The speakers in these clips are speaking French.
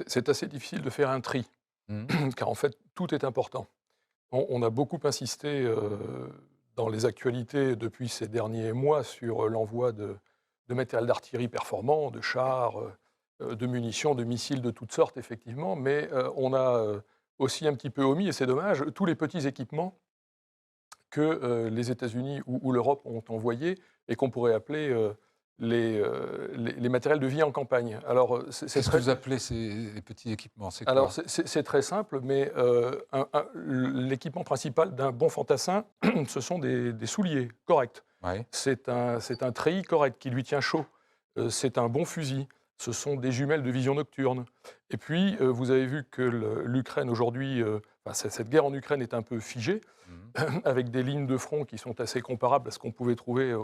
C'est assez difficile de faire un tri, Mmh. car en fait, tout est important. On a beaucoup insisté, dans les actualités depuis ces derniers mois sur, l'envoi de matériel d'artillerie performant, de chars, de munitions, de missiles de toutes sortes effectivement, mais, on a, aussi un petit peu omis et c'est dommage, tous les petits équipements que, les États-Unis ou l'Europe ont envoyés et qu'on pourrait appeler, les matériels de vie en campagne. Alors, c'est Qu'est-ce que très vous appelez ces petits équipements? C'est alors quoi? c'est très simple, mais l'équipement principal d'un bon fantassin, ce sont des souliers corrects. Ouais. C'est un treillis correct qui lui tient chaud. C'est un bon fusil. Ce sont des jumelles de vision nocturne. Et puis, vous avez vu que l'Ukraine aujourd'hui, enfin, cette guerre en Ukraine est un peu figée, Mmh. avec des lignes de front qui sont assez comparables à ce qu'on pouvait trouver,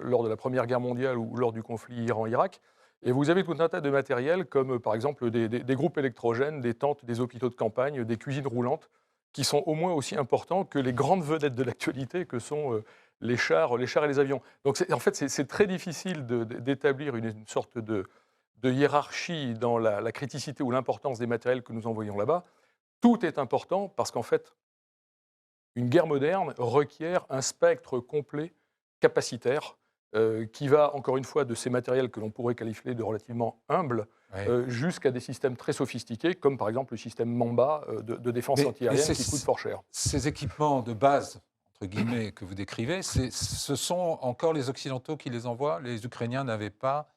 lors de la Première Guerre mondiale ou lors du conflit Iran-Irak. Et vous avez tout un tas de matériel comme, par exemple, des groupes électrogènes, des tentes, des hôpitaux de campagne, des cuisines roulantes, qui sont au moins aussi importants que les grandes vedettes de l'actualité que sont, les chars et les avions. Donc en fait, c'est très difficile d'établir une sorte de hiérarchie dans la criticité ou l'importance des matériels que nous envoyons là-bas. Tout est important parce qu'en fait, une guerre moderne requiert un spectre complet capacitaire, qui va encore une fois de ces matériels que l'on pourrait qualifier de relativement humbles, Ouais. jusqu'à des systèmes très sophistiqués comme par exemple le système Mamba, de défense Mais antiaérienne qui coûte fort cher. ces équipements «de base» entre guillemets que vous décrivez, ce sont encore les occidentaux qui les envoient? Les Ukrainiens n'avaient pas,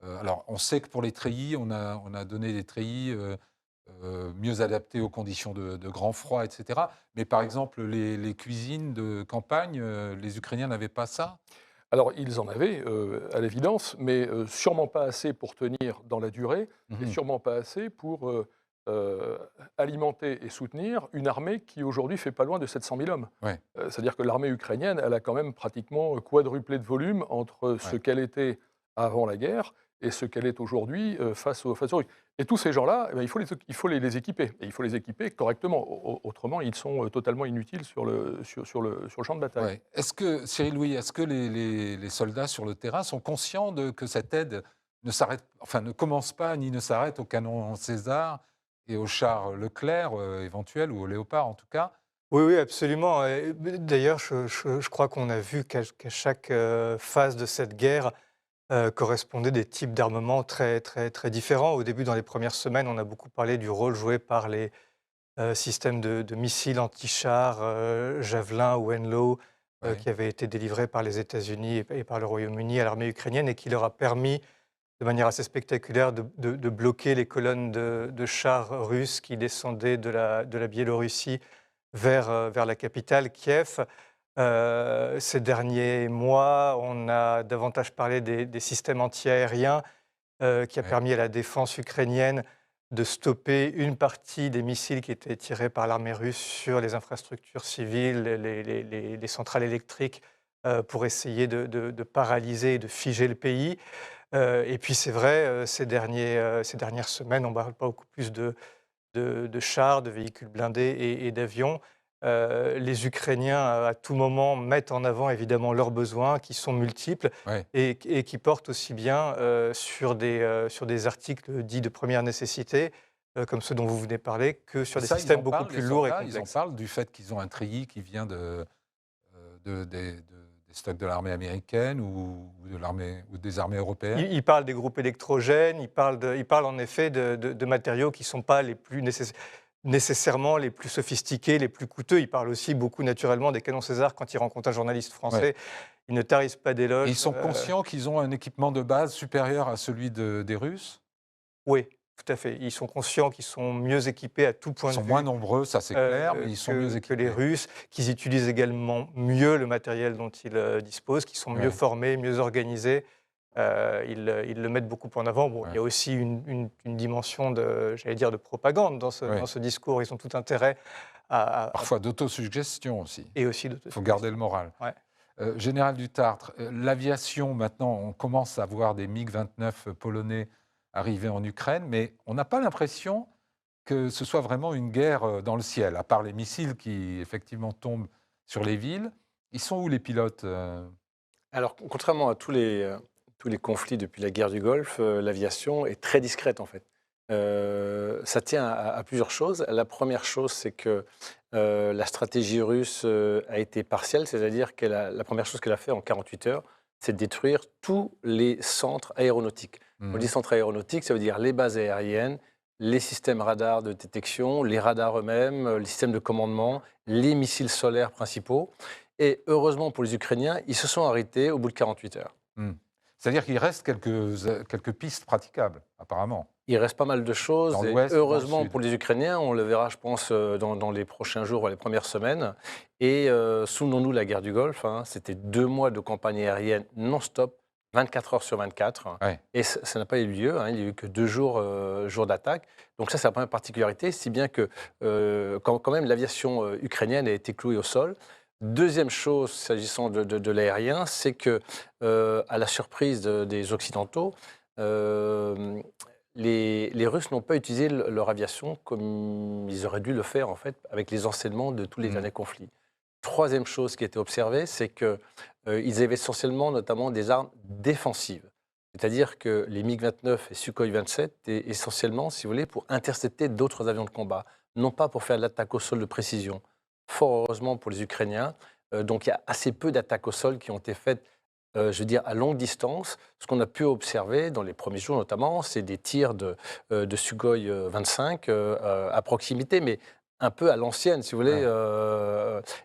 alors on sait que pour les treillis, on a donné des treillis, mieux adaptés aux conditions de grand froid et cetera. Mais par exemple les cuisines de campagne, les Ukrainiens n'avaient pas ça? Alors ils en avaient, à l'évidence, mais sûrement pas assez pour tenir dans la durée et Mmh. sûrement pas assez pour, heu, alimenter et soutenir une armée qui aujourd'hui fait pas loin de 700 000 hommes. Ouais, C'est-à-dire que l'armée ukrainienne, elle a quand même pratiquement quadruplé de volume entre ce ouais. qu'elle était avant la guerre et ce qu'elle est aujourd'hui, face aux Russes. Et tous ces gens-là, eh ben, il faut les équiper et il faut les équiper correctement. Autrement, ils sont, totalement inutiles sur le champ de bataille. Ouais. Est-ce que Cyril Louis, est-ce que les soldats sur le terrain sont conscients que cette aide ne commence pas ni ne s'arrête au canon César et aux chars Leclerc, éventuels ou aux Léopard en tout cas? Oui, oui, absolument et d'ailleurs, je crois qu'on a vu qu'à chaque, phase de cette guerre, correspondaient des types d'armements très, très, très différents. Au début, dans les premières semaines, on a beaucoup parlé du rôle joué par les, systèmes de missiles anti-chars, Javelin ou Henlow, Ouais, qui avaient été délivrés par les États-Unis et par le Royaume-Uni à l'armée ukrainienne et qui leur a permis, de manière assez spectaculaire, de bloquer les colonnes de chars russes qui descendaient de la Biélorussie vers la capitale, Kiev. Ces derniers mois, on a davantage parlé des systèmes antiaériens, qui a ouais, permis à la défense ukrainienne de stopper une partie des missiles qui étaient tirés par l'armée russe sur les infrastructures civiles, les centrales électriques, pour essayer de paralyser et de figer le pays. Et puis c'est vrai, ces dernières semaines, on parle beaucoup plus de chars, de véhicules blindés et d'avions. Les Ukrainiens, à tout moment, mettent en avant évidemment leurs besoins qui sont multiples ouais. et qui portent aussi bien, sur des articles dits de première nécessité, comme ceux dont vous venez de parler, que Et sur des ça, ils systèmes en beaucoup parlent, plus les lourds et soldats, ils en complexes. parlent du fait qu'ils ont un treillis qui vient des stocks de l'armée américaine ou de l'armée ou des armées européennes? Ils parlent des groupes électrogènes, ils parlent en effet de matériaux qui ne sont pas les plus nécessairement les plus sophistiqués, les plus coûteux. Ils parlent aussi beaucoup naturellement des canons César quand ils rencontrent un journaliste Ouais. français. Ils ne tarissent pas Et ils d'éloges. sont conscients qu'ils ont un équipement de base supérieur à celui des Russes? Oui, tout à fait. Ils sont conscients qu'ils sont mieux équipés à tout Ils point de sont moins vue, nombreux, ça c'est clair, mais ils sont mieux que les équipés. Russes, qu'ils utilisent également mieux le matériel dont ils, disposent, qu'ils sont mieux Ouais, formés, mieux organisés. Ils le mettent beaucoup en avant. Bon, il y ouais, a aussi une dimension de, j'allais dire, de propagande dans ouais. ce discours. Ils ont tout intérêt à Parfois d'autosuggestion aussi. et aussi Il faut garder le d'autosuggestion. moral. Ouais. Général Dutartre, l'aviation maintenant, on commence à voir des MiG-29 polonais arriver en Ukraine, mais on n'a pas l'impression que ce soit vraiment une guerre, dans le ciel, à part les missiles qui effectivement tombent sur les villes. Ils sont où les pilotes, Alors, contrairement à tous les conflits depuis la guerre du Golfe, l'aviation est très discrète, en fait. Ça tient à plusieurs choses. La première chose, c'est que la stratégie russe a été partielle, c'est-à-dire que la première chose qu'elle a fait en 48 heures, c'est de détruire tous les centres aéronautiques. On dit centres aéronautiques, ça veut dire les bases aériennes, les systèmes radars de détection, les radars eux-mêmes, les systèmes de commandement, les missiles solaires principaux. Et heureusement pour les Ukrainiens, ils se sont arrêtés au bout de 48 heures. C'est-à-dire qu'il reste quelques pistes praticables, apparemment. Il reste pas mal de choses. Dans Et l'ouest, heureusement dans le pour les Ukrainiens, on le verra, je pense, dans les prochains jours ou les premières semaines. Et souvenons-nous la guerre du Golfe. C'était 2 mois de campagne aérienne non-stop, 24 heures sur 24. Ouais. Et ça n'a pas eu lieu. Il n'y a eu que 2 jours, d'attaque. Donc ça, c'est la première particularité, si bien que quand même l'aviation ukrainienne a été clouée au sol. Deuxième chose, s'agissant de l'aérien, c'est que, à la surprise des Occidentaux, les Russes n'ont pas utilisé leur aviation comme ils auraient dû le faire, en fait, avec les enseignements de tous les derniers conflits. Troisième chose qui a été observée, c'est qu'ils avaient essentiellement, notamment, des armes défensives. C'est-à-dire que les MiG-29 et Sukhoi 27 étaient essentiellement, si vous voulez, pour intercepter d'autres avions de combat, non pas pour faire de l'attaque au sol de précision. Fort heureusement pour les Ukrainiens, donc il y a assez peu d'attaques au sol qui ont été faites, je veux dire, à longue distance. Ce qu'on a pu observer dans les premiers jours notamment, c'est des tirs de Sukhoi 25 à proximité, mais un peu à l'ancienne, si vous voulez,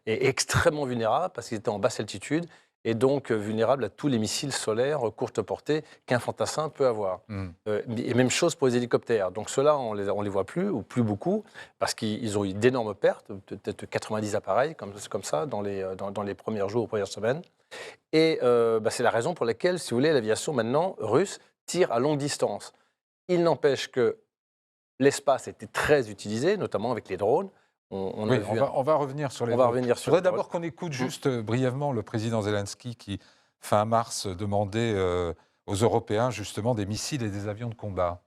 et extrêmement vulnérables parce qu'ils étaient en basse altitude et donc vulnérables à tous les missiles solaires courte portée qu'un fantassin peut avoir. Et même chose pour les hélicoptères. Donc ceux-là, on les voit plus, ou plus beaucoup, parce qu'ils ont eu d'énormes pertes, peut-être 90 appareils, comme ça, dans les premiers jours ou premières semaines. Et c'est la raison pour laquelle, si vous voulez, l'aviation maintenant russe tire à longue distance. Il n'empêche que l'espace était très utilisé, notamment avec les drones. On va revenir sur les on va drones. revenir Je sur voudrais d'abord qu'on écoute juste brièvement le président Zelensky qui, fin mars, demandait aux Européens justement des missiles et des avions de combat.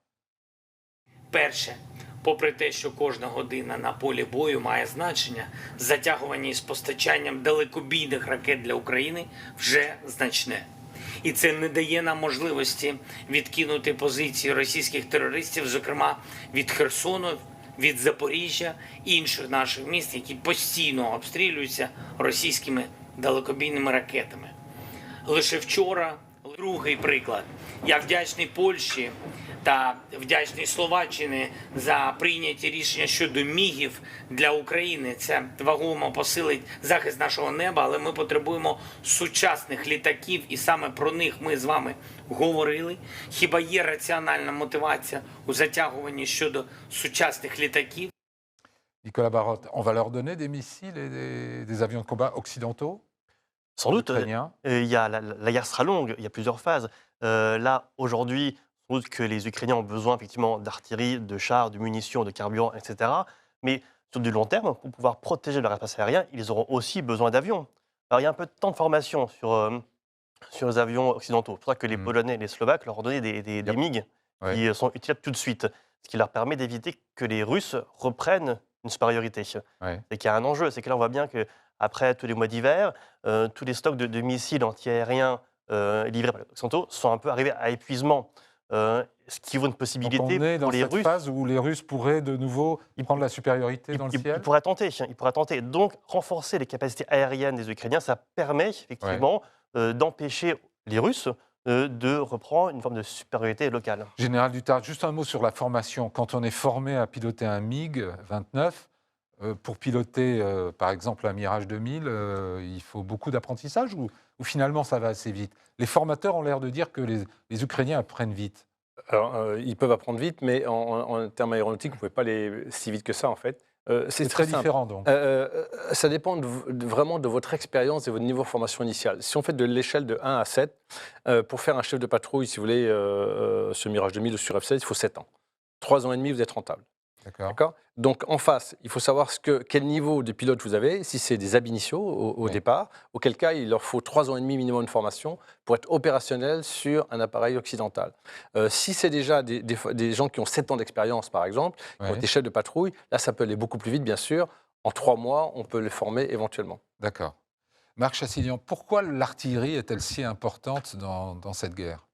Перше, попри те, що кожна година на полі бою має значення, затягування із постачанням далекобійних ракет для України вже значне. І це не дає нам можливості відкинути позиції російських терористів, зокрема від Херсону, від Запоріжжя і інших наших міст, які постійно обстрілюються російськими далекобійними ракетами. Лише вчора, другий приклад, я вдячний Польщі та вдячний Словаччині за прийняті рішення щодо мігів для України. Це вагомо посилить захист нашого неба, але ми потребуємо сучасних літаків, і саме про них ми з вами говорили. Хіба є раціональна мотивація у затягуванні щодо сучасних літаків? Nicolas Barotte, on va leur donner des missiles et des avions de combat occidentaux? Sans doute, Ukrainiens. la guerre sera longue, il y a plusieurs phases. Là, aujourd'hui, sans doute que les Ukrainiens ont besoin effectivement d'artillerie, de chars, de munitions, de carburant, etc. Mais sur du long terme, pour pouvoir protéger leur espace aérien, ils auront aussi besoin d'avions. Alors il y a un peu de temps de formation sur les avions occidentaux. C'est pour ça que les Polonais et les Slovaques leur ont donné des MiG qui sont utilisables tout de suite, ce qui leur permet d'éviter que les Russes reprennent une supériorité. C'est qu'il y a un enjeu, c'est que là on voit bien que après tous les mois d'hiver, tous les stocks de missiles antiaériens livrés par les Occidentaux sont un peu arrivés à épuisement. Ce qui vaut une possibilité Donc on est dans pour les cette Russes. phase où les Russes pourraient de nouveau prendre la supériorité dans le ciel. Ils pourraient tenter. Donc, renforcer les capacités aériennes des Ukrainiens, ça permet effectivement d'empêcher les Russes de reprendre une forme de supériorité locale. Général Dutard, juste un mot sur la formation. Quand on est formé à piloter un MiG-29, pour piloter, par exemple, un Mirage 2000, il faut beaucoup d'apprentissage ou finalement ça va assez vite? Les formateurs ont l'air de dire que les Ukrainiens apprennent vite. Alors, ils peuvent apprendre vite, mais en termes aéronautiques, vous ne pouvez pas aller si vite que ça, en fait. C'est très différent, donc. Ça dépend vraiment de votre expérience et votre niveau de formation initiale. Si on fait de l'échelle de 1 à 7, pour faire un chef de patrouille, si vous voulez, ce Mirage 2000 ou sur F-16, il faut 7 ans. 3 ans et demi, vous êtes rentable. D'accord. Donc, en face, il faut savoir quel niveau de pilote vous avez, si c'est des ab initio au départ, auquel cas il leur faut 3 ans et demi minimum de formation pour être opérationnel sur un appareil occidental. Si c'est déjà des gens qui ont 7 ans d'expérience, par exemple, qui ont été chefs de patrouille, là, ça peut aller beaucoup plus vite, bien sûr. En 3 mois, on peut les former éventuellement. D'accord. Marc Chassilian, pourquoi l'artillerie est-elle si importante dans cette guerre?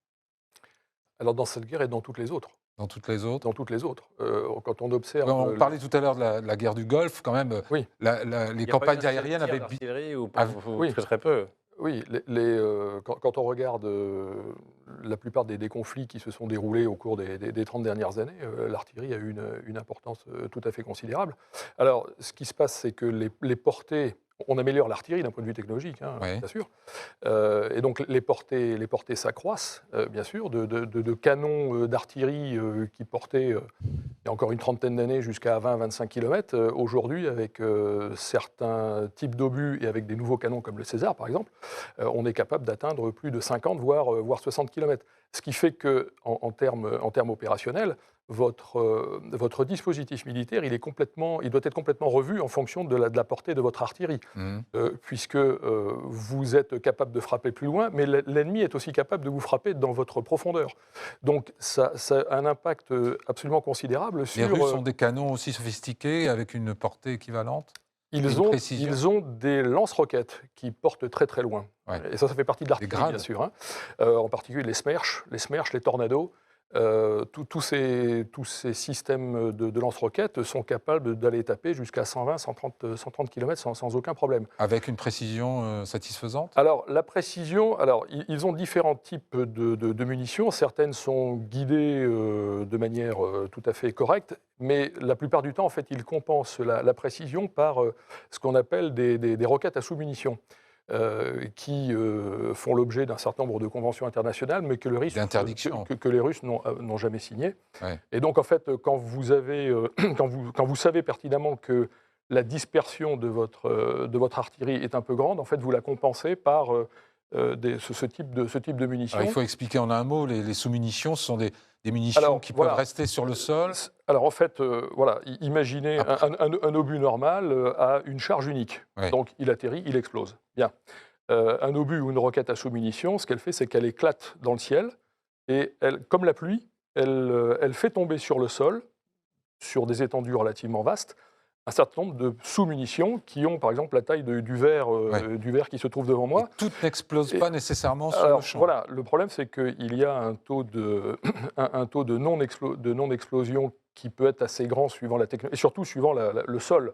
Alors, dans cette guerre et dans toutes les autres. Dans toutes les autres. dans toutes les autres. Quand on observe... On parlait tout à l'heure de la guerre du Golfe, quand même. Oui. Les Il n'y a pas campagnes eu un seul aériennes tir avaient... d'artillerie ou oui. très très peu. Oui, quand on regarde la plupart des conflits qui se sont déroulés au cours des 30 dernières années, l'artillerie a eu une importance tout à fait considérable. Alors, ce qui se passe, c'est que les portées... On améliore l'artillerie d'un point de vue technologique, hein, Ouais. bien sûr. Et donc, les portées s'accroissent, bien sûr, de canons d'artillerie qui portaient, il y a encore une trentaine d'années, jusqu'à 20-25 km. Aujourd'hui, avec certains types d'obus et avec des nouveaux canons comme le César, par exemple, on est capable d'atteindre plus de 50, voire 60 km. Ce qui fait qu'en termes opérationnels, votre dispositif militaire, il doit être complètement revu en fonction de la portée de votre artillerie, Mhm. puisque vous êtes capable de frapper plus loin, mais l'ennemi est aussi capable de vous frapper dans votre profondeur. Donc ça a un impact absolument considérable Les sur... Russes ont des canons aussi sophistiqués, avec une portée équivalente. Ils une précision. ont des lance-roquettes qui portent très très loin. Ouais. Et ça fait partie de l'artillerie, grades. bien sûr, hein. En particulier les Smerch, les Tornados. Tous ces systèmes de lance-roquettes sont capables d'aller taper jusqu'à 120-130 km sans aucun problème. Avec une précision satisfaisante. Alors, la précision, ils ont différents types de munitions. Certaines sont guidées de manière tout à fait correcte, mais la plupart du temps, en fait, ils compensent la précision par ce qu'on appelle des roquettes à sous-munitions. Qui font l'objet d'un certain nombre de conventions internationales, mais que les Russes n'ont jamais signé. Ouais. Et donc, en fait, quand vous savez pertinemment que la dispersion de votre artillerie est un peu grande, en fait, vous la compensez par ce type de munitions. Alors, il faut expliquer en un mot, les sous-munitions, ce sont des munitions qui peuvent rester sur le sol. Alors en fait, imaginez un obus normal a une charge unique. Ouais. Donc il atterrit, il explose. Bien. Un obus ou une roquette à sous-munitions, ce qu'elle fait, c'est qu'elle éclate dans le ciel et comme la pluie, elle fait tomber sur le sol, sur des étendues relativement vastes, un certain nombre de sous-munitions qui ont, par exemple, la taille du verre qui se trouve devant moi. Et toutes n'explosent pas nécessairement sur le champ. Voilà, le problème, c'est qu'il y a un taux de non-explosion qui peut être assez grand suivant la technologie, et surtout suivant le sol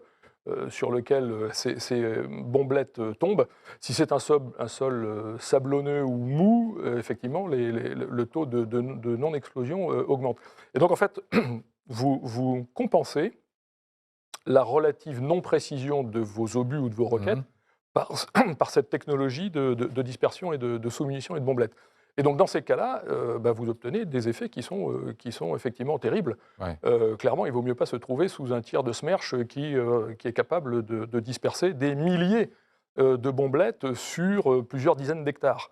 sur lequel ces bombelettes tombent. Si c'est un sol sablonneux ou mou, effectivement, le taux de non-explosion augmente. Et donc, en fait, vous compensez la relative non-précision de vos obus ou de vos roquettes par cette technologie de dispersion et de sous-munitions et de bombelettes. Et donc, dans ces cas-là, vous obtenez des effets qui sont effectivement terribles. Ouais. Clairement, il ne vaut mieux pas se trouver sous un tir de Smerch qui est capable de disperser des milliers de bombelettes sur plusieurs dizaines d'hectares.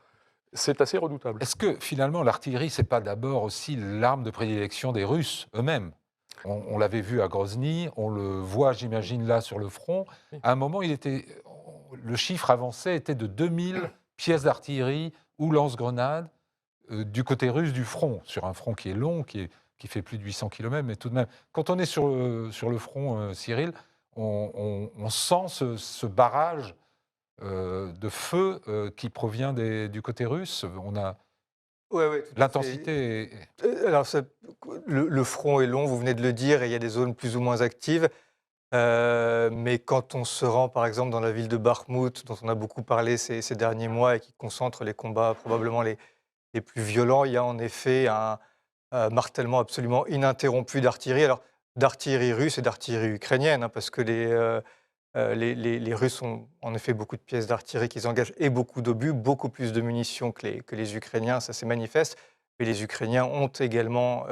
C'est assez redoutable. Est-ce que, finalement, l'artillerie, ce n'est pas d'abord aussi l'arme de prédilection des Russes eux-mêmes ? On l'avait vu à Grozny, on le voit, j'imagine, là, sur le front. Oui. À un moment, le chiffre avancé était de 2000 pièces d'artillerie ou lance-grenades du côté russe du front, sur un front qui est long, qui fait plus de 800 km, mais tout de même. Quand on est sur le front, Cyril, on sent ce barrage de feu qui provient du côté russe. On a l'intensité. Alors, le front est long, vous venez de le dire, et il y a des zones plus ou moins actives. Mais quand on se rend, par exemple, dans la ville de Bakhmout, dont on a beaucoup parlé ces derniers mois et qui concentre les combats probablement les plus violents, il y a en effet un martèlement absolument ininterrompu d'artillerie. Alors, d'artillerie russe et d'artillerie ukrainienne, hein, parce que les Russes ont en effet beaucoup de pièces d'artillerie qu'ils engagent et beaucoup d'obus, beaucoup plus de munitions que les Ukrainiens, ça c'est manifeste. Mais les Ukrainiens ont également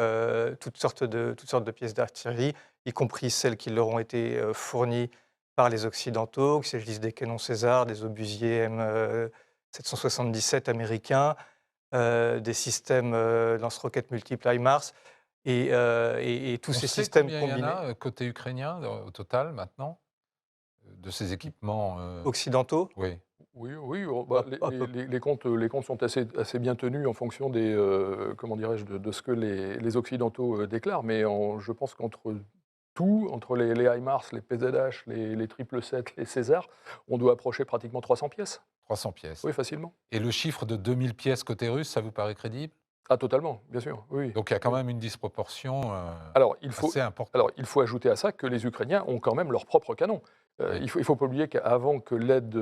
toutes sortes de pièces d'artillerie, y compris celles qui leur ont été fournies par les Occidentaux, qu'il s'agisse des canons César, des obusiers M777 américains, des systèmes lance-roquettes multiples HIMARS, et tous ces systèmes combien combinés. Il y en a côté ukrainien au total maintenant de ces équipements Occidentaux. Oui. Oui, À peu les comptes sont assez bien tenus en fonction des, de ce que les Occidentaux déclarent, mais je pense qu'entre les HIMARS, les PZH, les 777, les César, on doit approcher pratiquement 300 pièces. 300 pièces. Oui, facilement. Et le chiffre de 2000 pièces côté russe, ça vous paraît crédible ? Ah, totalement, bien sûr, oui. Donc il y a quand même une disproportion Alors, assez importante. alors, il faut ajouter à ça que les Ukrainiens ont quand même leurs propres canons. Oui. Il ne faut pas oublier qu'avant que l'aide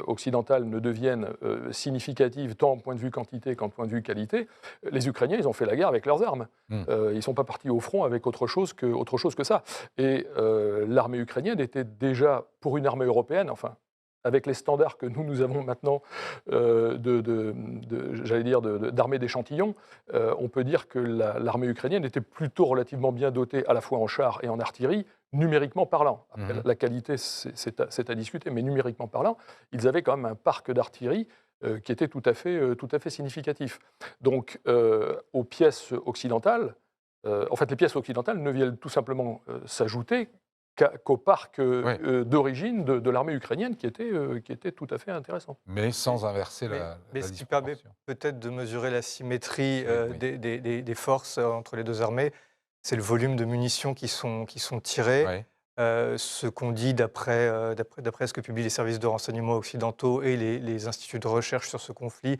occidentale ne devienne significative, tant en point de vue quantité qu'en point de vue qualité, les Ukrainiens, ils ont fait la guerre avec leurs armes. Mm. Ils ne sont pas partis au front avec autre chose que ça. Et l'armée ukrainienne était déjà, pour une armée européenne, enfin, avec les standards que nous avons maintenant j'allais dire, d'armée d'échantillons, on peut dire que l'armée ukrainienne était plutôt relativement bien dotée à la fois en chars et en artillerie, numériquement parlant. Après, la qualité, c'est à discuter, mais numériquement parlant, ils avaient quand même un parc d'artillerie qui était tout à fait significatif. Donc, aux pièces occidentales, en fait, les pièces occidentales ne viennent tout simplement s'ajouter qu'au parc d'origine de l'armée ukrainienne qui était tout à fait intéressant. Mais sans inverser Mais la ce qui permet disproportion. peut-être de mesurer la symétrie Oui. des forces entre les deux armées, c'est le volume de munitions qui sont tirées. Ouais. Ce qu'on dit d'après ce que publient les services de renseignement occidentaux et les instituts de recherche sur ce conflit,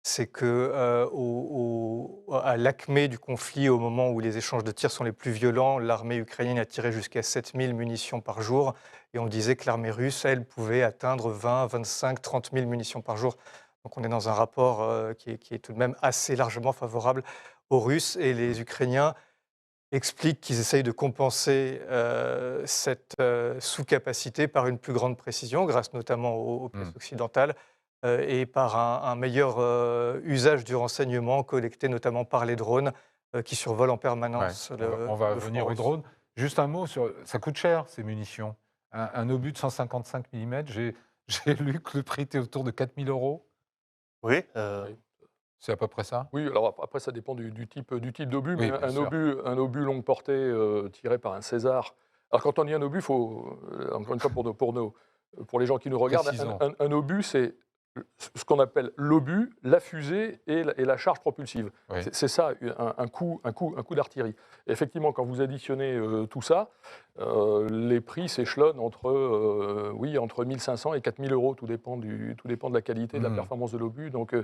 c'est que à l'acmé du conflit, au moment où les échanges de tirs sont les plus violents, l'armée ukrainienne a tiré jusqu'à 7000 munitions par jour. Et on disait que l'armée russe, elle, pouvait atteindre 20, 25, 30 000 munitions par jour. Donc on est dans un rapport qui est tout de même assez largement favorable aux Russes. Et les Ukrainiens expliquent qu'ils essayent de compenser cette sous-capacité par une plus grande précision, grâce notamment aux pièces occidentales, et par un meilleur usage du renseignement collecté notamment par les drones qui survolent en permanence Ouais. On va le venir front aux russe. drones. Juste un mot sur. Ça coûte cher, ces munitions. Un obus de 155 mm, j'ai lu que le prix était autour de 4 000 €. Oui, Oui. C'est à peu près ça? Oui, alors après, ça dépend du type d'obus, Oui, mais bien sûr. un obus longue portée tiré par un César. Alors, quand on dit un obus, il faut, encore une fois, pour les gens qui nous regardent, Précisons. un obus, c'est ce qu'on appelle l'obus, la fusée et la charge propulsive. Oui. C'est ça, un coup d'artillerie. Et effectivement, quand vous additionnez tout ça, les prix s'échelonnent entre 1500 et 4000 €, tout dépend de la qualité, de la performance de l'obus. Donc,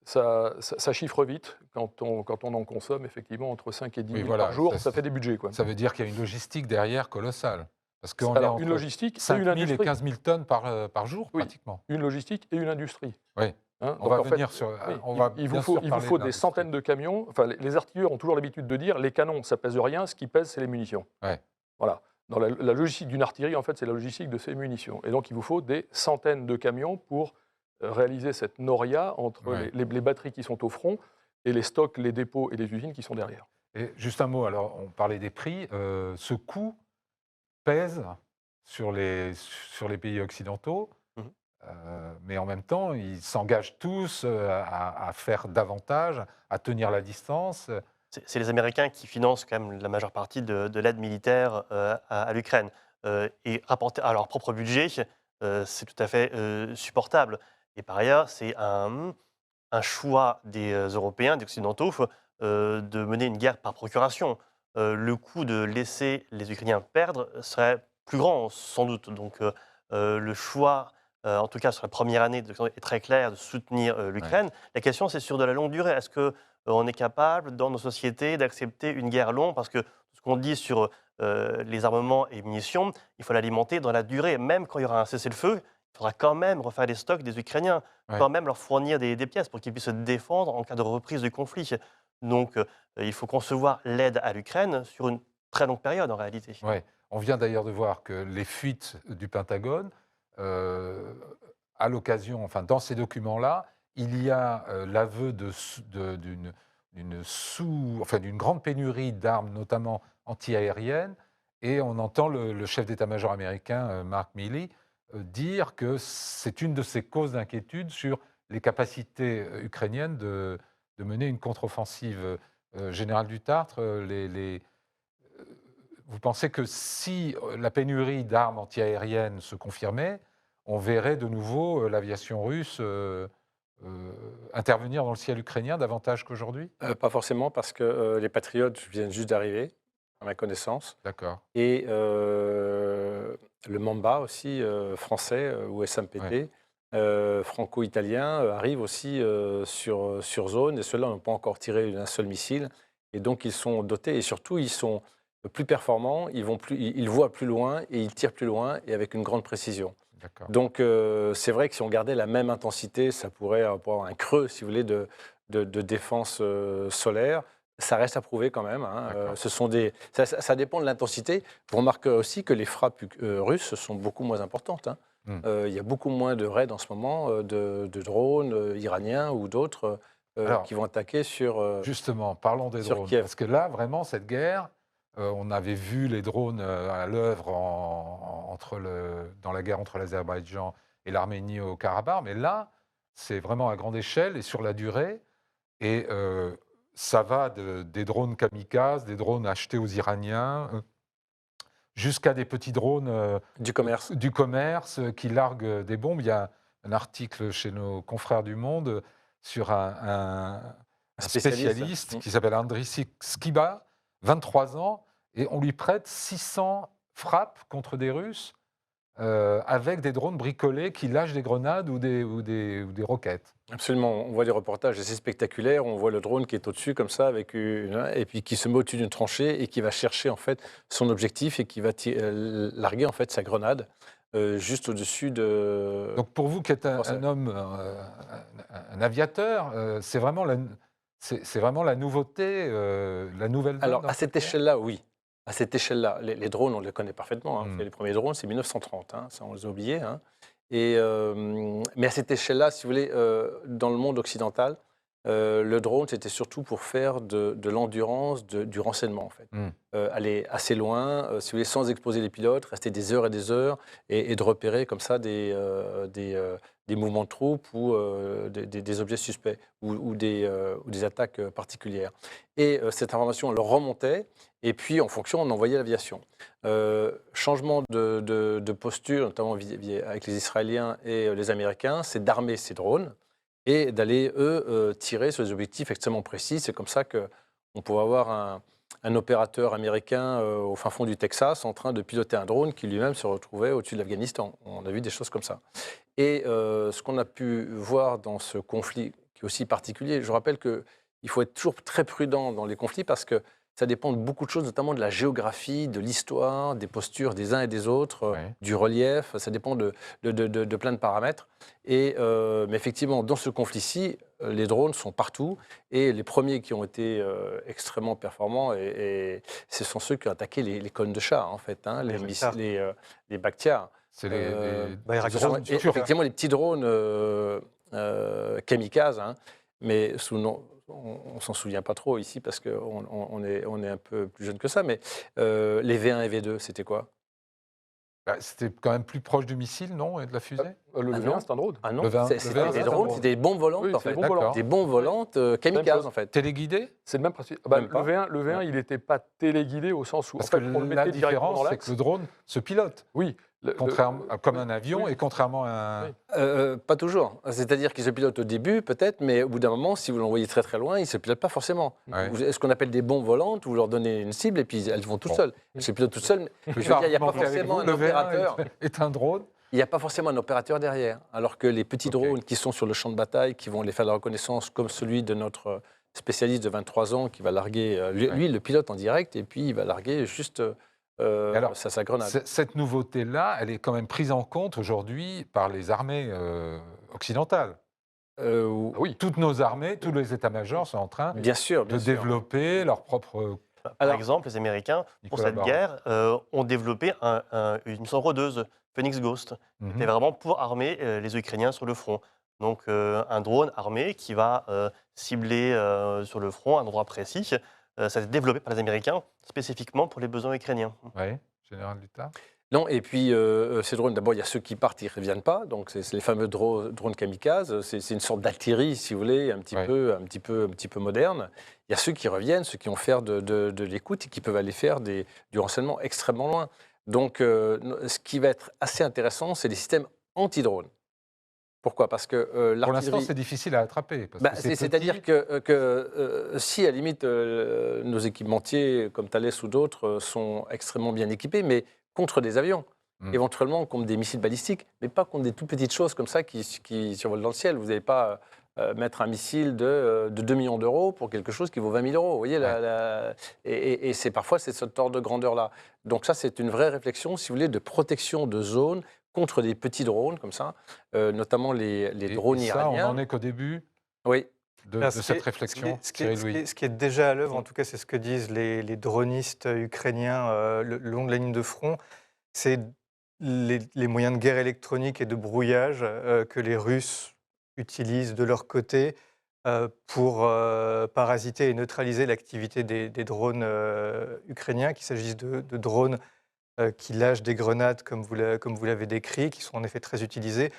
ça chiffre vite quand on en consomme, effectivement, entre 5 et 10 Oui, 000 voilà, par jour, ça, ça fait des budgets, quoi. Ça veut dire qu'il y a une logistique derrière colossale. Parce qu'on est Alors, entre une logistique et 5 une 000 et industrie. 15 000 tonnes par jour, Oui. pratiquement. Une logistique et une industrie. Oui. Hein, On donc, va en fait, venir sur. oui, On va il vous bien faut, sûr il vous parler faut de des l'industrie. centaines de camions. Enfin, les artilleurs ont toujours l'habitude de dire les canons, ça pèse rien, ce qui pèse, c'est les munitions. Ouais. Voilà. Dans la logistique d'une artillerie, en fait, c'est la logistique de ces munitions. Et donc, il vous faut des centaines de camions pour réaliser cette noria entre Ouais. les batteries qui sont au front et les stocks, les dépôts et les usines qui sont derrière. Et juste un mot, alors on parlait des prix. Ce coût pèse sur les pays occidentaux, Mhm. mais en même temps, ils s'engagent tous à faire davantage, à tenir la distance. c'est les Américains qui financent quand même la majeure partie de l'aide militaire à l'Ukraine. Et rapporté à leur propre budget, c'est tout à fait supportable. Et par ailleurs, c'est un choix des Européens, des Occidentaux, de mener une guerre par procuration. Le coût de laisser les Ukrainiens perdre serait plus grand, sans doute. Donc le choix, en tout cas sur la première année, est très clair de soutenir l'Ukraine. La question, c'est sur de la longue durée. Est-ce qu'on est capable, dans nos sociétés, d'accepter une guerre longue? Parce que ce qu'on dit sur les armements et munitions, il faut l'alimenter dans la durée. Même quand il y aura un cessez-le-feu, il faudra quand même refaire les stocks des Ukrainiens, Ouais. quand même leur fournir des pièces pour qu'ils puissent se défendre en cas de reprise du conflit. Donc, il faut concevoir l'aide à l'Ukraine sur une très longue période en réalité. Ouais. On vient d'ailleurs de voir que les fuites du Pentagone, à l'occasion, enfin dans ces documents-là, il y a l'aveu d'une grande pénurie d'armes, notamment antiaériennes, et on entend le chef d'état-major américain, Mark Milley, dire que c'est une de ses causes d'inquiétude sur les capacités ukrainiennes de mener une contre-offensive. Général Dutartre, vous pensez que si la pénurie d'armes antiaériennes se confirmait, on verrait de nouveau l'aviation russe intervenir dans le ciel ukrainien davantage qu'aujourd'hui? Pas forcément, parce que les Patriotes viennent juste d'arriver, à ma connaissance. D'accord. Et le Mamba aussi, français, ou SMPT, franco-italiens arrivent aussi sur zone, et ceux-là n'ont pas encore tiré d'un seul missile. Et donc, ils sont dotés, et surtout, ils sont plus performants, ils voient plus loin, et ils tirent plus loin, et avec une grande précision. D'accord. Donc, c'est vrai que si on gardait la même intensité, ça pourrait avoir un creux, si vous voulez, de défense solaire. Ça reste à prouver quand même. Hein. Ça dépend de l'intensité. Vous remarquez aussi que les frappes russes sont beaucoup moins importantes. Hein. Il y a beaucoup moins de raids en ce moment de drones iraniens ou d'autres qui vont attaquer sur Justement, parlons des sur drones. Kiev. Parce que là, vraiment, cette guerre, on avait vu les drones à l'œuvre dans la guerre entre l'Azerbaïdjan et l'Arménie au Karabakh. Mais là, c'est vraiment à grande échelle et sur la durée. Et ça va des drones kamikazes, des drones achetés aux Iraniens, jusqu'à des petits drones Du commerce. du commerce qui larguent des bombes. Il y a un article chez nos confrères du Monde sur un spécialiste qui s'appelle Andriy Skiba, 23 ans, et on lui prête 600 frappes contre des Russes avec des drones bricolés qui lâchent des grenades ou des roquettes. Absolument, on voit des reportages assez spectaculaires, on voit le drone qui est au-dessus comme ça, et puis qui se met au-dessus d'une tranchée et qui va chercher en fait son objectif et qui va larguer en fait sa grenade juste au-dessus de... Donc pour vous qui êtes un homme, un aviateur, c'est vraiment la nouveauté, la nouvelle donne. Alors à cette échelle-là, oui. À cette échelle-là, les drones, on les connaît parfaitement. Hein. Les premiers drones, c'est 1930, hein, ça on les a oubliés. Hein. Mais à cette échelle-là, si vous voulez, dans le monde occidental, le drone, c'était surtout pour faire de l'endurance, du renseignement, en fait. Aller assez loin, si vous voulez, sans exposer les pilotes, rester des heures et des heures, et de repérer comme ça des mouvements de troupes ou des objets suspects ou des attaques particulières. Et cette information, on le remontait, et puis en fonction, on envoyait l'aviation. Changement de posture, notamment avec les Israéliens et les Américains, c'est d'armer ces drones et d'aller, eux, tirer sur des objectifs extrêmement précis. C'est comme ça qu'on pouvait avoir un opérateur américain au fin fond du Texas en train de piloter un drone qui lui-même se retrouvait au-dessus de l'Afghanistan. On a vu des choses comme ça. Et ce qu'on a pu voir dans ce conflit, qui est aussi particulier, je rappelle qu'il faut être toujours très prudent dans les conflits parce que ça dépend de beaucoup de choses, notamment de la géographie, de l'histoire, des postures des uns et des autres, du relief. Ça dépend de plein de paramètres. Mais effectivement, dans ce conflit-ci, les drones sont partout. Et les premiers qui ont été extrêmement performants, et ce sont ceux qui ont attaqué les cônes de char, en fait, hein, les Bakhtiar. C'est effectivement les petits drones kamikazes, hein, mais sous nom. On ne s'en souvient pas trop ici parce qu'on est un peu plus jeune que ça, mais les V1 et V2, c'était quoi? C'était quand même plus proche du missile, non, et de la fusée. Le V1, c'est un drone. Ah non, Le V1, c'était des drones, c'était des bombes volantes, Oui, en c'est fait. des bombes volantes. Des bombes volantes kamikazes, en fait. Téléguidé. C'est le même principe. Même pas. Le V1, il n'était pas téléguidé au sens où Parce en fait, que on le la mettait directement dans différence, c'est l'axe. que le drone se pilote, Oui. comme un avion, oui. et contrairement à un... Oui. Pas toujours. C'est-à-dire qu'il se pilote au début, peut-être, mais au bout d'un moment, si vous l'envoyez très très loin, il ne se pilote pas forcément. Ouais. Ce qu'on appelle des bombes volantes, vous leur donnez une cible et puis elles vont toutes seules. Elles se pilotent toutes seules. Mais je veux dire, il n'y a pas forcément un Le V1 opérateur. est un drone. Il n'y a pas forcément un opérateur derrière. Alors que les petits drones qui sont sur le champ de bataille, qui vont aller faire la reconnaissance, comme celui de notre spécialiste de 23 ans qui va larguer, lui, il le pilote en direct et puis il va larguer juste sa grenade. Cette nouveauté-là, elle est quand même prise en compte aujourd'hui par les armées occidentales. Oui. Toutes nos armées, tous les états-majors sont en train Bien sûr, de développer leur propre... Par exemple, les Américains, pour cette guerre, ont développé une rôdeuse, Phoenix Ghost, qui était vraiment pour armer les Ukrainiens sur le front. Donc un drone armé qui va cibler sur le front un endroit précis. Ça a été développé par les Américains spécifiquement pour les besoins ukrainiens. Oui, Général Lutta. Non, et puis ces drones, d'abord, il y a ceux qui partent, ils ne reviennent pas. Donc c'est les fameux drones kamikazes. C'est une sorte d'artillerie, si vous voulez, un petit peu moderne. Il y a ceux qui reviennent, ceux qui vont faire de l'écoute et qui peuvent aller faire du renseignement extrêmement loin. Donc ce qui va être assez intéressant, c'est les systèmes anti-drones. Pourquoi? Parce que l'artillerie... Pour l'instant, c'est difficile à attraper. C'est-à-dire que si, à la limite, nos équipementiers, comme Thales ou d'autres, sont extrêmement bien équipés, mais contre des avions. éventuellement contre des missiles balistiques, mais pas contre des toutes petites choses comme ça qui survolent dans le ciel. Vous n'allez pas mettre un missile de 2 millions d'euros pour quelque chose qui vaut 20 000 euros. Vous voyez, et parfois, c'est cet ordre de grandeur-là. Donc ça, c'est une vraie réflexion, si vous voulez, de protection de zones contre des petits drones comme ça, notamment les drones et ça, iraniens. on n'en est qu'au début Oui. de cette réflexion. Ce qui est déjà à l'œuvre, en tout cas, c'est ce que disent les dronistes ukrainiens le long de la ligne de front, c'est les moyens de guerre électronique et de brouillage que les Russes utilisent de leur côté pour parasiter et neutraliser l'activité des drones ukrainiens, qu'il s'agisse de drones qui lâchent des grenades, comme vous l'avez décrit, qui sont en effet très utilisés,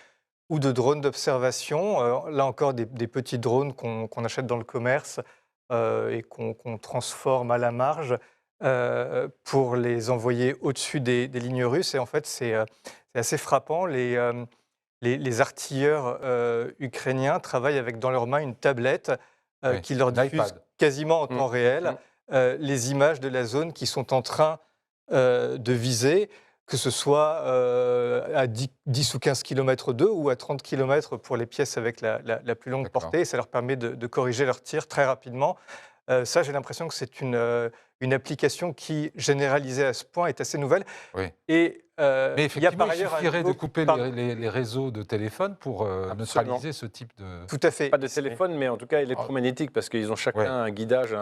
ou de drones d'observation. Là encore, des petits drones qu'on achète dans le commerce et qu'on transforme à la marge pour les envoyer au-dessus des lignes russes. Et en fait, c'est assez frappant. Les artilleurs ukrainiens travaillent avec dans leurs mains une tablette qui leur diffuse quasiment en temps réel les images de la zone qui sont en train de viser, que ce soit à 10 ou 15 km d'eux ou à 30 km pour les pièces avec la plus longue portée. Et ça leur permet de corriger leur tir très rapidement. Ça, j'ai l'impression que c'est une application qui, généralisée à ce point, est assez nouvelle. Oui. Et mais effectivement, il suffirait de couper les réseaux de téléphone pour neutraliser ce type de... Tout à fait. Pas de téléphone, mais en tout cas électromagnétique, parce qu'ils ont chacun un guidage.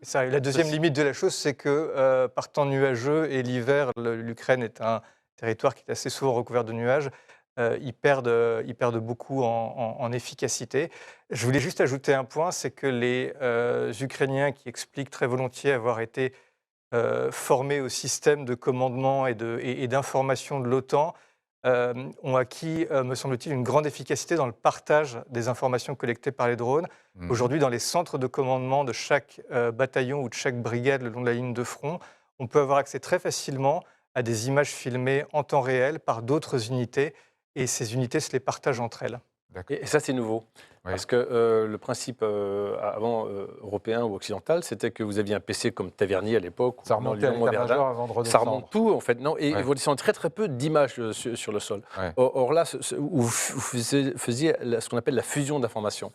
Ça, et la deuxième limite de la chose, c'est que par temps nuageux et l'hiver, l'Ukraine est un territoire qui est assez souvent recouvert de nuages. Ils perdent beaucoup en efficacité. Je voulais juste ajouter un point, c'est que les Ukrainiens qui expliquent très volontiers avoir été formés au système de commandement et d'information de l'OTAN ont acquis, me semble-t-il, une grande efficacité dans le partage des informations collectées par les drones. Aujourd'hui, dans les centres de commandement de chaque bataillon ou de chaque brigade le long de la ligne de front, on peut avoir accès très facilement à des images filmées en temps réel par d'autres unités, et ces unités se les partagent entre elles. Et ça, c'est nouveau. Oui. Parce que le principe avant européen ou occidental, c'était que vous aviez un PC comme Tavernier à l'époque. Ça remontait à l'état-major avant de redescendre. Ça remonte tout, en fait. Non, et vous descendez très, très peu d'images sur le sol. Ouais. Or là, vous faisiez ce qu'on appelle la fusion d'informations,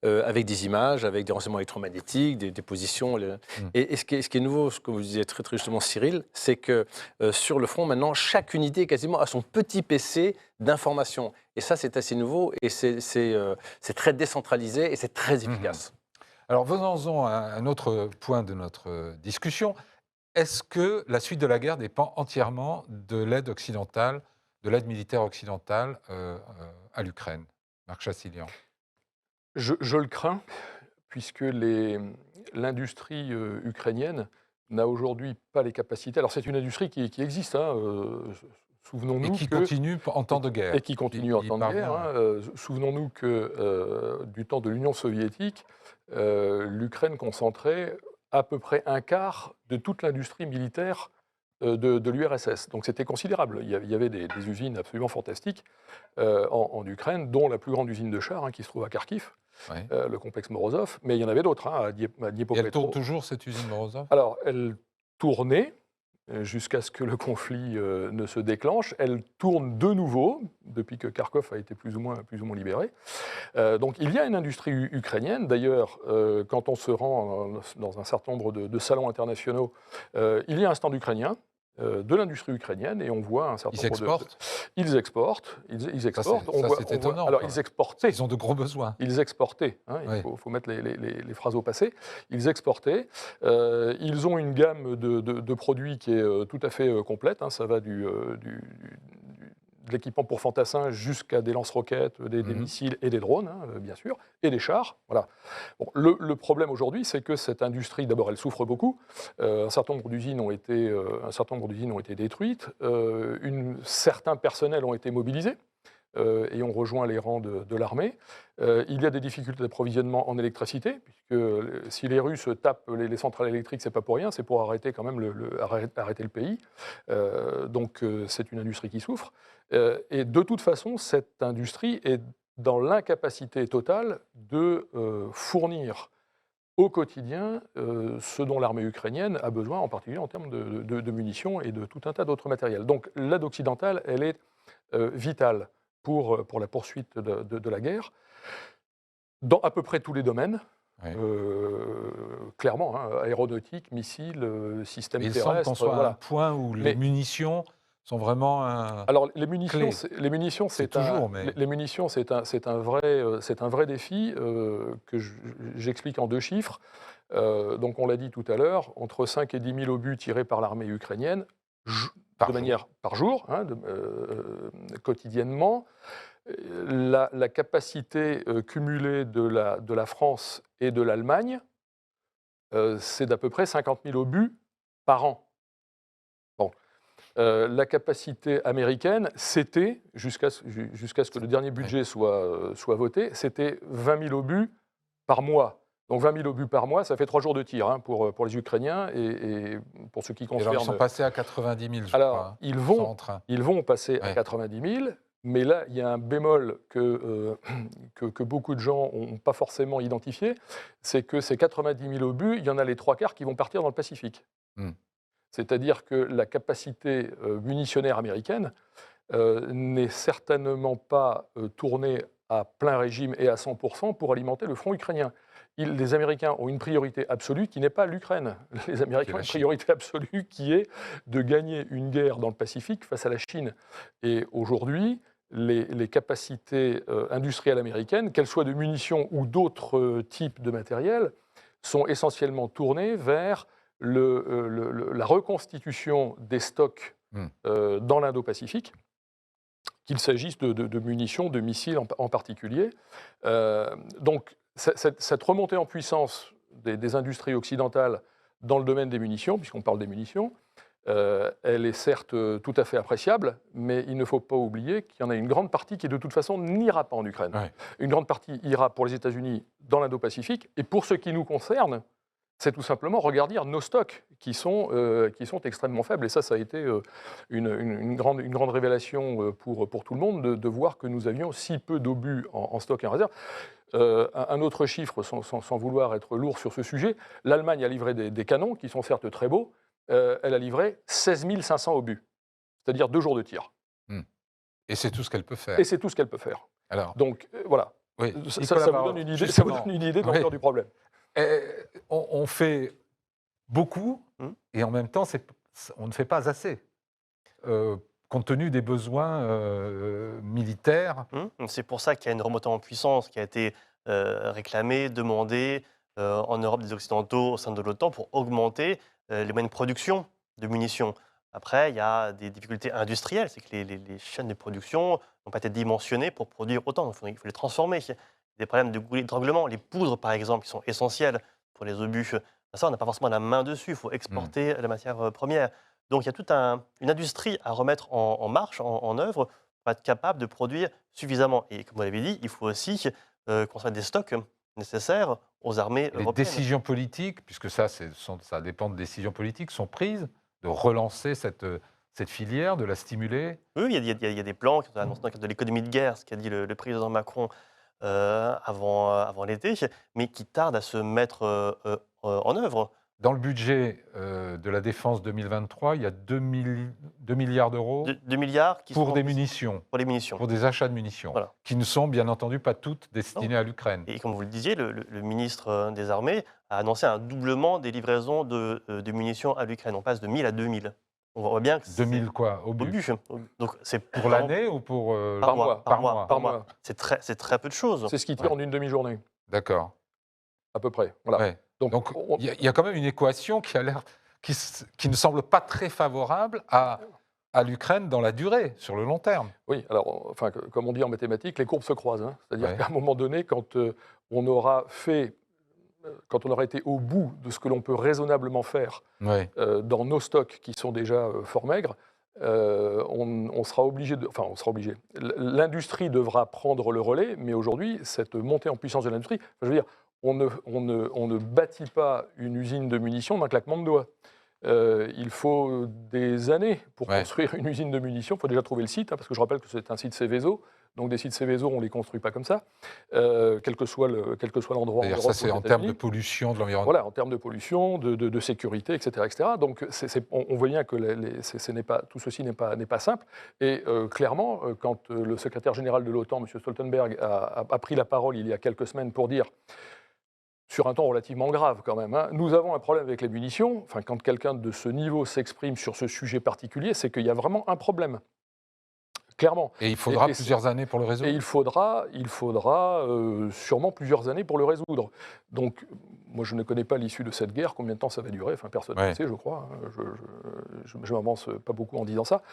avec des images, avec des renseignements électromagnétiques, des positions. Et ce qui est nouveau, ce que vous disiez très, très justement, Cyril, c'est que sur le front, maintenant, chaque unité quasiment a son petit PC d'informations. Et ça, c'est assez nouveau et c'est très décentralisé et c'est très efficace. Alors, venons-en à un autre point de notre discussion. Est-ce que la suite de la guerre dépend entièrement de l'aide occidentale, de l'aide militaire occidentale à l'Ukraine? Marc Chassilian. Je le crains, puisque l'industrie ukrainienne n'a aujourd'hui pas les capacités. Alors, c'est une industrie qui existe, hein, souvenons-nous et qui continue en temps de guerre. Et qui continue en temps de guerre. Souvenons-nous que du temps de l'Union soviétique, l'Ukraine concentrait à peu près un quart de toute l'industrie militaire de l'URSS. Donc c'était considérable. Il y avait des usines absolument fantastiques en Ukraine, dont la plus grande usine de chars qui se trouve à Kharkiv, le complexe Morozov. Mais il y en avait d'autres, à Dniepropetrovsk. Et elle tourne toujours, cette usine Morozov? Alors, elle tournait jusqu'à ce que le conflit ne se déclenche. Elle tourne de nouveau, depuis que Kharkov a été plus ou moins libéré. Donc il y a une industrie ukrainienne. D'ailleurs, quand on se rend dans un certain nombre de salons internationaux, il y a un stand ukrainien, de l'industrie ukrainienne, et on voit un certain nombre de... Ils exportent. Ils exportent. C'est étonnant. Alors, ils exportaient. Ils ont de gros besoins. Ils exportaient. Il faut mettre les phrases au passé. Ils exportaient. Ils ont une gamme de produits qui est tout à fait complète. Ça va de l'équipement pour fantassins jusqu'à des lance-roquettes, des missiles et des drones, bien sûr, et des chars. Voilà. Bon, le problème aujourd'hui, c'est que cette industrie, d'abord, elle souffre beaucoup. Un certain nombre d'usines ont été détruites. Certains personnels ont été mobilisés et ont rejoint les rangs de l'armée. Il y a des difficultés d'approvisionnement en électricité, puisque si les Russes tapent les centrales électriques, c'est pas pour rien, c'est pour arrêter quand même arrêter le pays. Donc c'est une industrie qui souffre. Et de toute façon, cette industrie est dans l'incapacité totale de fournir au quotidien ce dont l'armée ukrainienne a besoin, en particulier en termes de munitions et de tout un tas d'autres matériels. Donc l'aide occidentale, elle est vitale pour la poursuite de la guerre, dans à peu près tous les domaines. Oui. Clairement, hein, aéronautique, missiles, systèmes Il terrestres. semble qu'on soit à un voilà. point où les munitions sont vraiment un... Alors clé. les munitions, C'est c'est un, toujours, mais- les munitions, c'est un vrai défi que j'explique en 2 chiffres. Donc on l'a dit tout à l'heure, entre 5 et 10 000 obus tirés par l'armée ukrainienne par jour, hein, quotidiennement. La capacité cumulée de la France et de l'Allemagne, c'est d'à peu près 50 000 obus par an. Bon. La capacité américaine, c'était, jusqu'à ce que le dernier budget soit voté, c'était 20 000 obus par mois. Donc 20 000 obus par mois, ça fait 3 jours de tir, hein, pour les Ukrainiens et pour ce qui Et concerne... alors, ils sont passés à 90 000, je Alors, crois, hein, ils sans en train. vont passer à Ouais. 90 000, mais là, il y a un bémol que beaucoup de gens n'ont pas forcément identifié, c'est que ces 90 000 obus, il y en a les 3/4 qui vont partir dans le Pacifique. C'est-à-dire que la capacité munitionnaire américaine n'est certainement pas tournée à plein régime et à 100% pour alimenter le front ukrainien. Les Américains ont une priorité absolue qui n'est pas l'Ukraine. Les Américains ont une priorité absolue qui est de gagner une guerre dans le Pacifique face à la Chine. Et aujourd'hui, les capacités industrielles américaines, qu'elles soient de munitions ou d'autres types de matériel, sont essentiellement tournées vers la reconstitution des stocks dans l'Indo-Pacifique, qu'il s'agisse de munitions, de missiles en particulier. Donc, cette remontée en puissance des industries occidentales dans le domaine des munitions, puisqu'on parle des munitions, elle est certes tout à fait appréciable, mais il ne faut pas oublier qu'il y en a une grande partie qui, de toute façon, n'ira pas en Ukraine. Ouais. Une grande partie ira pour les États-Unis dans l'Indo-Pacifique, et pour ce qui nous concerne, c'est tout simplement regarder nos stocks qui sont extrêmement faibles. Et ça a été une grande révélation pour tout le monde de voir que nous avions si peu d'obus en stock et en réserve. Un autre chiffre, sans vouloir être lourd sur ce sujet, l'Allemagne a livré des canons qui sont certes très beaux. Elle a livré 16 500 obus, c'est-à-dire 2 jours de tir. Et c'est tout ce qu'elle peut faire. Et c'est tout ce qu'elle peut faire. Alors, Donc voilà, oui, ça vous donne une idée, de l'ampleur du problème. On fait beaucoup et en même temps, on ne fait pas assez, compte tenu des besoins militaires. C'est pour ça qu'il y a une remontée en puissance qui a été réclamée, demandée en Europe des Occidentaux au sein de l'OTAN pour augmenter les moyens de production de munitions. Après, il y a des difficultés industrielles, c'est que les chaînes de production n'ont pas été dimensionnées pour produire autant, il faut les transformer. Il y a des problèmes de goulets d'étranglement, les poudres par exemple, qui sont essentielles pour les obus. Ça, on n'a pas forcément la main dessus, il faut exporter la matière première. Donc il y a toute une industrie à remettre en marche, en œuvre, pour être capable de produire suffisamment. Et comme vous l'avez dit, il faut aussi construire des stocks nécessaires aux armées Les européennes. décisions politiques, puisque ça dépend de décisions politiques, sont prises de relancer cette filière, de la stimuler. Oui, il y a des plans qui sont annoncés dans le cadre de l'économie de guerre, ce qu'a dit le président Macron avant l'été, mais qui tardent à se mettre en œuvre. Dans le budget de la défense 2023, il y a 2 milliards d'euros 2 milliards qui pour sont des munitions, pour les munitions. pour des achats de munitions, Voilà. qui ne sont bien entendu pas toutes destinées à l'Ukraine. Et comme vous le disiez, le ministre des Armées a annoncé un doublement des livraisons de munitions à l'Ukraine. On passe de 1000 à 2000. On voit bien que 2000 quoi, obus. Donc c'est pour l'année ou pour par mois. Par mois. C'est très peu de choses. C'est ce qui tire en une demi-journée, D'accord. à peu près. Voilà. Ouais. Donc il y a quand même une équation qui ne semble pas très favorable à l'Ukraine dans la durée, sur le long terme. Oui, alors, enfin, comme on dit en mathématiques, les courbes se croisent. Hein. C'est-à-dire Ouais. qu'à un moment donné, quand on aura été au bout de ce que l'on peut raisonnablement faire Ouais. dans nos stocks qui sont déjà fort maigres, on sera obligé on sera obligé. L'industrie devra prendre le relais, mais aujourd'hui, cette montée en puissance de l'industrie, je veux dire, on ne bâtit pas une usine de munitions d'un claquement de doigts. Il faut des années pour construire une usine de munitions. Il faut déjà trouver le site, hein, parce que je rappelle que c'est un site Céveso. Donc des sites Céveso, on ne les construit pas comme ça, quel que soit l'endroit. C'est-à-dire ça, c'est en termes de pollution de l'environnement. Voilà, en termes de pollution, de sécurité, etc., etc. Donc on voit bien que tout ceci n'est pas simple. Et clairement, quand le secrétaire général de l'OTAN, M. Stoltenberg, a pris la parole il y a quelques semaines pour dire, sur un ton relativement grave quand même, hein, nous avons un problème avec les munitions, enfin, quand quelqu'un de ce niveau s'exprime sur ce sujet particulier, c'est qu'il y a vraiment un problème. Clairement. Et il faudra plusieurs années pour le résoudre. Et il faudra sûrement plusieurs années pour le résoudre. Donc, moi, je ne connais pas l'issue de cette guerre, combien de temps ça va durer, enfin, personne ne sait, je crois. Je ne m'avance pas beaucoup en disant ça.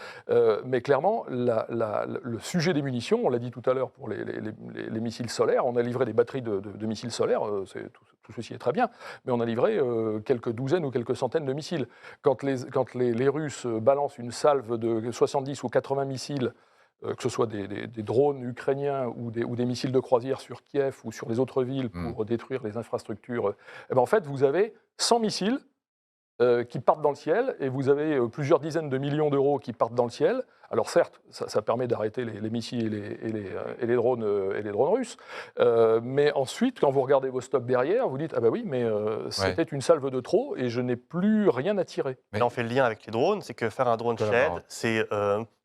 Mais clairement, le sujet des munitions, on l'a dit tout à l'heure pour les missiles solaires, on a livré des batteries de missiles solaires, tout ceci est très bien, mais on a livré quelques douzaines ou quelques centaines de missiles. Quand les Russes balancent une salve de 70 ou 80 missiles, que ce soit des drones ukrainiens ou des missiles de croisière sur Kiev ou sur les autres villes pour détruire les infrastructures, en fait, vous avez 100 missiles qui partent dans le ciel et vous avez plusieurs dizaines de millions d'euros qui partent dans le ciel. Alors certes, ça permet d'arrêter les missiles et les drones russes, mais ensuite, quand vous regardez vos stocks derrière, vous dites « Ah ben oui, mais c'était une salve de trop et je n'ai plus rien à tirer ». Là, on fait le lien avec les drones, c'est que faire un drone Shahed, c'est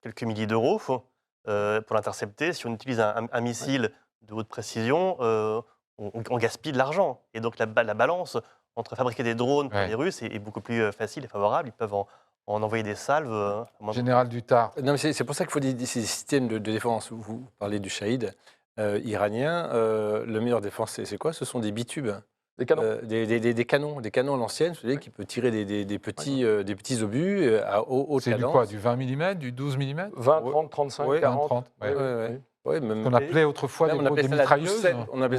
quelques milliers d'euros pour l'intercepter. Si on utilise un missile de haute précision, on gaspille de l'argent. Et donc la balance entre fabriquer des drones pour les Russes est beaucoup plus facile et favorable. Ils peuvent en envoyer des salves. Général Duttard. Non, mais c'est pour ça qu'il faut des systèmes de défense. Vous parlez du Shahed iranien. Le meilleur défense, c'est quoi? Ce sont des bitubes. Des canons. Des canons à l'ancienne, qui peut tirer des petits obus à haute cadence. C'est du quoi? Du 20 mm, du 12 mm? 20, 30, 35, 40. 30, Ouais, même, on appelait autrefois des mitrailleuses. On appelait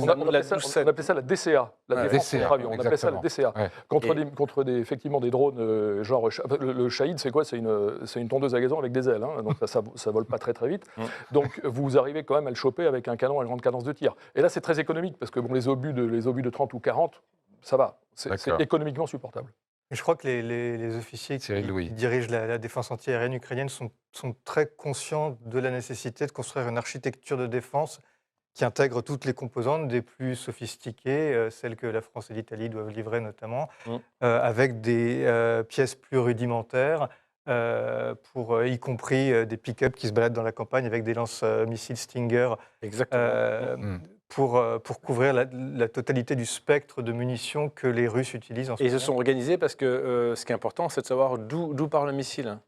ça la DCA, la défense contre avion. On appelait ça la DCA. Contre effectivement des drones genre le Shahed, c'est quoi? C'est une tondeuse à gazon avec des ailes, hein, donc ça vole pas très très vite. Donc vous arrivez quand même à le choper avec un canon à grande cadence de tir. Et là c'est très économique parce que bon, les obus de 30 ou 40, ça va, c'est économiquement supportable. Et je crois que les officiers qui dirigent la défense antiaérienne ukrainienne sont très conscients de la nécessité de construire une architecture de défense qui intègre toutes les composantes des plus sophistiquées, celles que la France et l'Italie doivent livrer notamment, avec des pièces plus rudimentaires, y compris des pick-up qui se baladent dans la campagne avec des lance-missiles Stinger. Exactement. Pour couvrir la totalité du spectre de munitions que les Russes utilisent en ce moment. Et ils se sont organisés parce que ce qui est important, c'est de savoir d'où part le missile.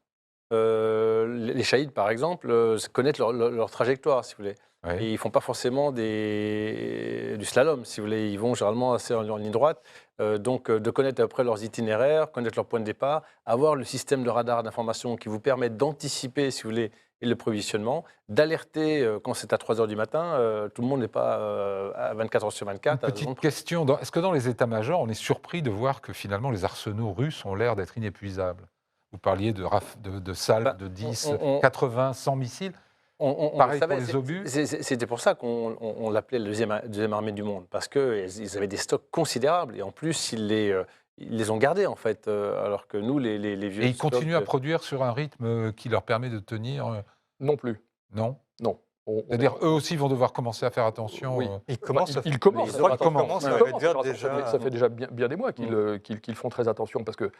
Les Shahed, par exemple, connaissent leur trajectoire, si vous voulez. Et ils ne font pas forcément du slalom, si vous voulez. Ils vont généralement assez en ligne droite. Donc, de connaître après leurs itinéraires, connaître leur point de départ, avoir le système de radar d'information qui vous permet d'anticiper, si vous voulez, et le provisionnement, d'alerter quand c'est à 3 h du matin. Tout le monde n'est pas à 24 h sur 24. Une petite question, est-ce que dans les états-majors, on est surpris de voir que finalement les arsenaux russes ont l'air d'être inépuisables? Vous parliez de salves de 10, 80, 100 missiles. Pareil pour les obus. C'était pour ça qu'on l'appelait la deuxième armée du monde, parce qu'ils avaient des stocks considérables, et en plus, ils les ont gardés, en fait, alors que nous, les vieux... Et ils continuent à produire sur un rythme qui leur permet de tenir... Non plus. Non. Non. C'est-à-dire, eux aussi vont devoir commencer à faire attention. Oui. Ils commencent. Je crois qu'ils commencent. Ça fait déjà bien des mois qu'ils font très attention parce que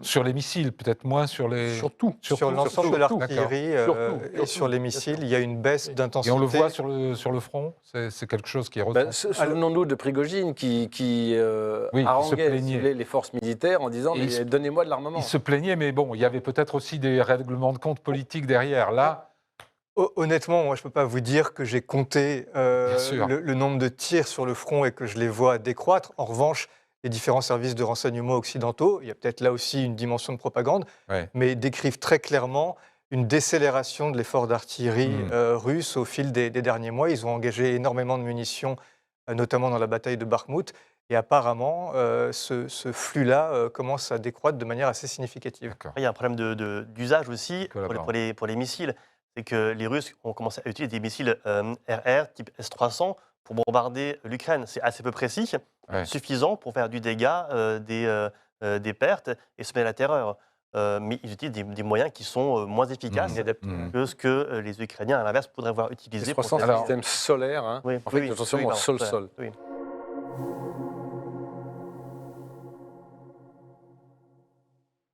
sur les missiles, peut-être moins sur les. Sur l'ensemble de l'artillerie et sur les missiles, il y a une baisse d'intensité. Et on le voit sur le front. C'est quelque chose qui est ressenti. Souvenons-nous de Prigojine qui haranguait les forces militaires en disant donnez-moi de l'armement. Il se plaignait, mais bon, il y avait peut-être aussi des règlements de compte politiques derrière. Là. Honnêtement, moi, je ne peux pas vous dire que j'ai compté le nombre de tirs sur le front et que je les vois décroître. En revanche, les différents services de renseignement occidentaux, il y a peut-être là aussi une dimension de propagande, mais décrivent très clairement une décélération de l'effort d'artillerie russe au fil des derniers mois. Ils ont engagé énormément de munitions, notamment dans la bataille de Bakhmout. Et apparemment, ce flux-là commence à décroître de manière assez significative. Il y a un problème d'usage aussi pour les missiles. C'est que les Russes ont commencé à utiliser des missiles RR type S-300 pour bombarder l'Ukraine. C'est assez peu précis, suffisant pour faire du dégât, des pertes et semer la terreur. mais ils utilisent des moyens qui sont moins efficaces que ce que les Ukrainiens, à l'inverse, pourraient avoir utilisé. S-300, c'est un système solaire, hein, Oui, en fait, oui, essentiellement pardon, sol-sol. oui.